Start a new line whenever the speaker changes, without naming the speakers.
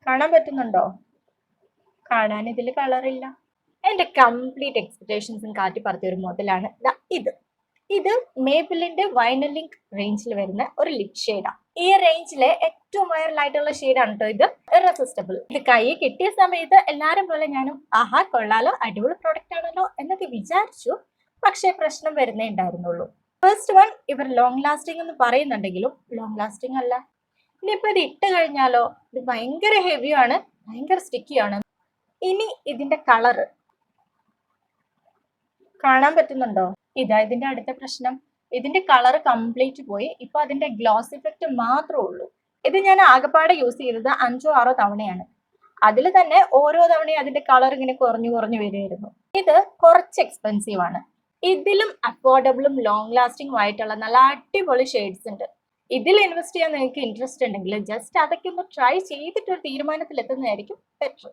കാണാൻ പറ്റുന്നുണ്ടോ? കാണാൻ ഇതിൽ കളറില്ല. എന്റെ കംപ്ലീറ്റ് എക്സ്പെക്ടേഷൻസും കാറ്റി പറത്തിയ ഒരു മോഡലാണ് ഇത് മേബിളിന്റെ വൈനലിങ്ക് റേഞ്ചിൽ വരുന്ന ഒരു ലിപ് ഷെയ്ഡാണ്. ഈ റേഞ്ചിലെ ഏറ്റവും വൈറൽ ആയിട്ടുള്ള ഷെയ്ഡാണ് കേട്ടോ ഇത്. ഇറസിസ്റ്റബിൾ. ഇത് കൈ കിട്ടിയ സമയത്ത് എല്ലാരും പോലെ ഞാനും ആഹാ കൊള്ളാലോ, അടിപൊളി പ്രൊഡക്റ്റ് ആണല്ലോ എന്നൊക്കെ വിചാരിച്ചു. പക്ഷെ പ്രശ്നം വരുന്നേ ഉണ്ടായിരുന്നുള്ളൂ. ഫസ്റ്റ് വൺ ഇവർ ലോങ് ലാസ്റ്റിംഗ് എന്ന് പറയുന്നുണ്ടെങ്കിലും ലോങ് ലാസ്റ്റിംഗ് അല്ല. ഇനിയിപ്പോ ഇത് ഇട്ട് കഴിഞ്ഞാലോ, ഇത് ഭയങ്കര ഹെവിയാണ്, ഭയങ്കര സ്റ്റിക്കിയാണ്. ഇനി ഇതിന്റെ കളറ് കാണാൻ പറ്റുന്നുണ്ടോ? ഇതാ ഇതിന്റെ അടുത്ത പ്രശ്നം. ഇതിന്റെ കളർ കംപ്ലീറ്റ് പോയി. ഇപ്പൊ അതിന്റെ ഗ്ലോസ് ഇഫക്റ്റ് മാത്രമേ ഉള്ളൂ. ഇത് ഞാൻ ആകെപ്പാടെ യൂസ് ചെയ്തത് 5 or 6 തവണയാണ്. അതിൽ തന്നെ ഓരോ തവണയും അതിന്റെ കളർ ഇങ്ങനെ കുറഞ്ഞു വരുമായിരുന്നു. ഇത് കുറച്ച് എക്സ്പെൻസീവ് ആണ്. ഇതിലും അഫോർഡബിളും ലോങ് ലാസ്റ്റിംഗും ആയിട്ടുള്ള നല്ല അടിപൊളി ഷെയ്ഡ്സ് ഉണ്ട്. ഇതിൽ ഇൻവെസ്റ്റ് ചെയ്യാൻ നിങ്ങൾക്ക് ഇൻട്രസ്റ്റ് ഉണ്ടെങ്കിൽ ജസ്റ്റ് അതൊക്കെ ഒന്ന് ട്രൈ ചെയ്തിട്ട് ഒരു തീരുമാനത്തിൽ എത്തുന്നതായിരിക്കും ബെറ്റർ.